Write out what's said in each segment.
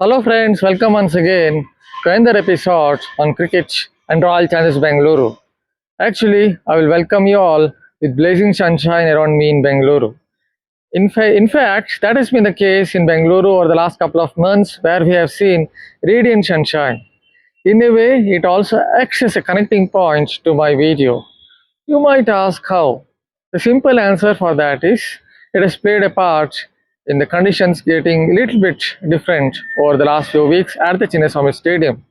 Hello friends, welcome once again to another episode on cricket and Royal Challengers Bengaluru. Actually, I will welcome you all with blazing sunshine around me in Bengaluru. In fact, that has been the case in Bengaluru over the last couple of months where we have seen radiant sunshine. In a way, it also acts as a connecting point to my video. You might ask how. The simple answer for that is it has played a part in the conditions getting a little bit different over the last few weeks at the Chinnaswamy Stadium.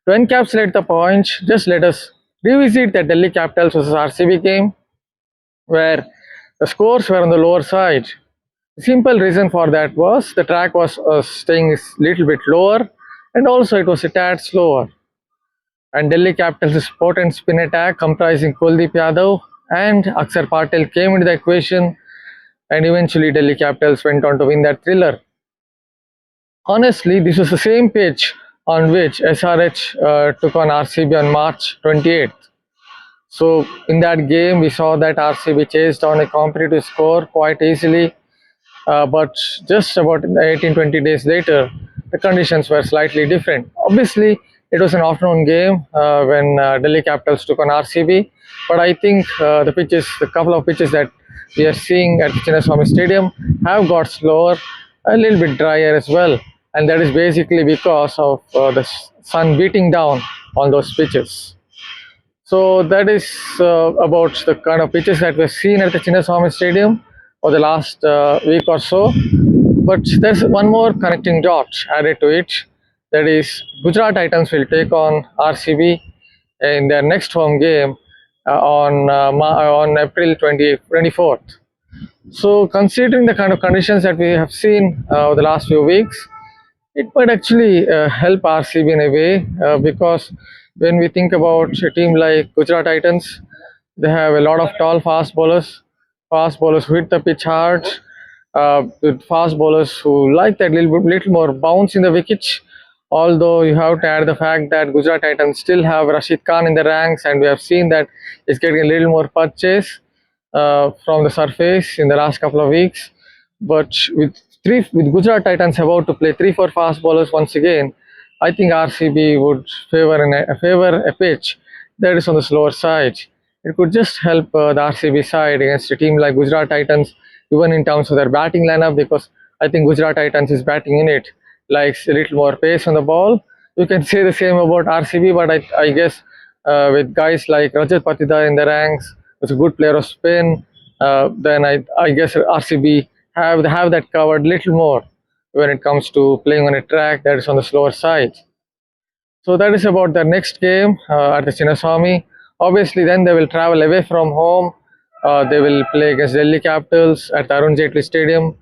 To encapsulate the point, just let us revisit the Delhi Capitals vs RCB game where the scores were on the lower side. The simple reason for that was the track was staying a little bit lower and also it was a tad slower. And Delhi Capitals' potent spin attack comprising Kuldeep Yadav and Akshar Patel came into the equation, and eventually Delhi Capitals went on to win that thriller. Honestly, this was the same pitch on which SRH took on RCB on March 28th. So in that game, we saw that RCB chased on a competitive score quite easily, but just about 18-20 days later, the conditions were slightly different. Obviously, it was an afternoon game when Delhi Capitals took on RCB, but I think the couple of pitches that we are seeing at Chinnaswamy Stadium have got slower, a little bit drier as well, and that is basically because of the sun beating down on those pitches. So that is about the kind of pitches that we've seen at the Chinnaswamy Stadium for the last week or so. But there's one more connecting dot added to it. That is, Gujarat Titans will take on RCB in their next home game on April 24th. So, considering the kind of conditions that we have seen over the last few weeks, it might actually help RCB in a way because when we think about a team like Gujarat Titans, they have a lot of tall fast bowlers who hit the pitch hard, with fast bowlers who like that little more bounce in the wicket. Although you have to add the fact that Gujarat Titans still have Rashid Khan in the ranks, and we have seen that it's getting a little more purchase from the surface in the last couple of weeks. But with Gujarat Titans about to play 3-4 fast bowlers once again, I think RCB would favor a pitch that is on the slower side. It could just help the RCB side against a team like Gujarat Titans, even in terms of their batting lineup, because I think Gujarat Titans is batting in it likes a little more pace on the ball. You can say the same about RCB, but I guess with guys like Rajat Patidar in the ranks, who's a good player of spin, then I guess RCB have that covered little more when it comes to playing on a track that is on the slower side. So that is about their next game at the Chinnaswamy. Obviously, then they will travel away from home. They will play against Delhi Capitals at the Arun Jaitley Stadium.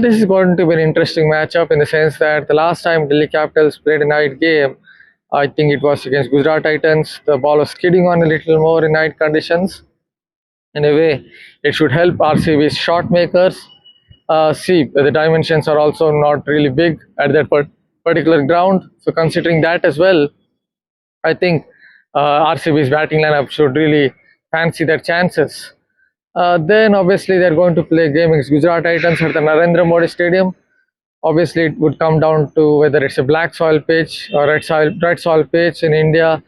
This is going to be an interesting matchup in the sense that the last time Delhi Capitals played a night game, I think it was against Gujarat Titans. The ball was skidding on a little more in night conditions. In a way, it should help RCB's shot makers. The dimensions are also not really big at that particular ground. So considering that as well, I think RCB's batting lineup should really fancy their chances. Then obviously they're going to play a game against Gujarat Titans at the Narendra Modi Stadium. Obviously, it would come down to whether it's a black soil pitch or red soil pitch in India.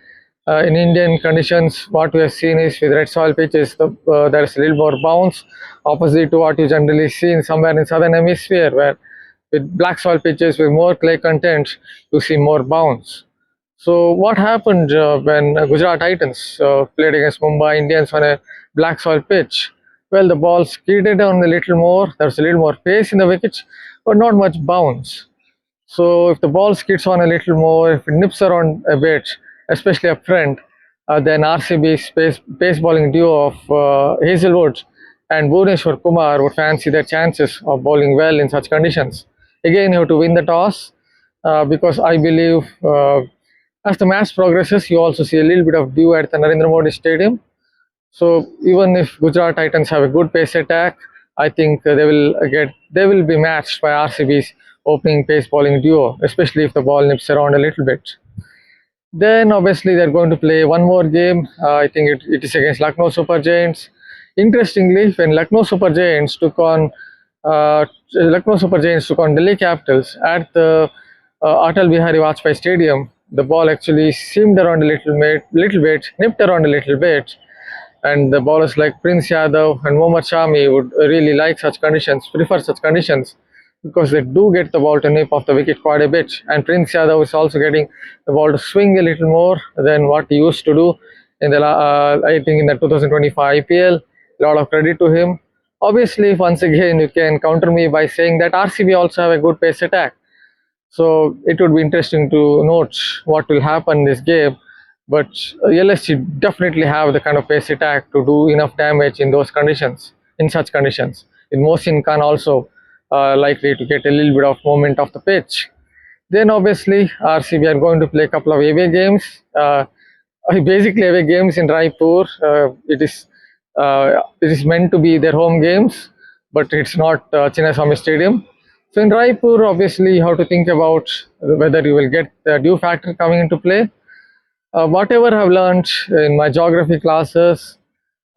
In Indian conditions, what we have seen is with red soil pitches, there's a little more bounce, opposite to what you generally see in somewhere in southern hemisphere, where with black soil pitches with more clay content, you see more bounce. So what happened when Gujarat Titans played against Mumbai Indians on a black soil pitch? Well, the ball skidded on a little more. There was a little more pace in the wickets, but not much bounce. So if the ball skids on a little more, if it nips around a bit, especially up front, then RCB's pace bowling duo of Hazelwood and Bhuvneshwar Kumar would fancy their chances of bowling well in such conditions. Again, you have to win the toss because I believe as the match progresses, you also see a little bit of dew at the Narendra Modi Stadium. So even if Gujarat Titans have a good pace attack, I think they will be matched by RCB's opening pace bowling duo, especially if the ball nips around a little bit. Then obviously they're going to play one more game. I think it is against Lucknow Super Giants. Interestingly, when Lucknow Super Giants took on Lucknow Super Giants took on Delhi Capitals at the Atal Bihari Vajpayee Stadium. The ball actually seemed around a little bit, nipped around a little bit, and the bowlers like Prince Yadav and Mohammad Shami would really like such conditions, prefer such conditions, because they do get the ball to nip off the wicket quite a bit. And Prince Yadav is also getting the ball to swing a little more than what he used to do in I think in the 2025 IPL. A lot of credit to him. Obviously, once again, you can counter me by saying that RCB also have a good pace attack. So it would be interesting to note what will happen in this game. But LSG definitely have the kind of pace attack to do enough damage in those conditions, in such conditions. With Mohsin Khan also likely to get a little bit of movement off the pitch. Then obviously RCB are going to play a couple of away games. Basically away games in Raipur. It is meant to be their home games, but it's not Chinnaswamy Stadium. So in Raipur, obviously, you have to think about whether you will get the dew factor coming into play. Whatever I've learned in my geography classes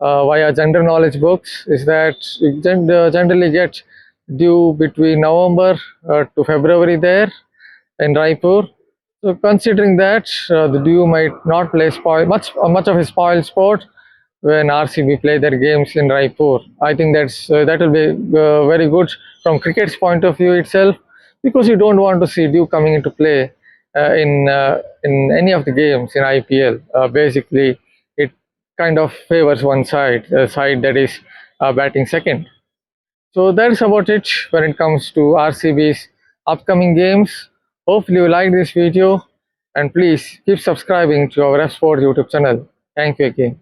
via general knowledge books is that you generally get dew between November to February there in Raipur. So considering that, the dew might not play much of a spoil sport when RCB play their games in Raipur. I think that will be very good from cricket's point of view itself, because you don't want to see dew coming into play in any of the games in IPL. Basically, it kind of favors one side, the side that is batting second. So that's about it when it comes to RCB's upcoming games. Hopefully you like this video, and please keep subscribing to our Revsportz YouTube channel. Thank you again.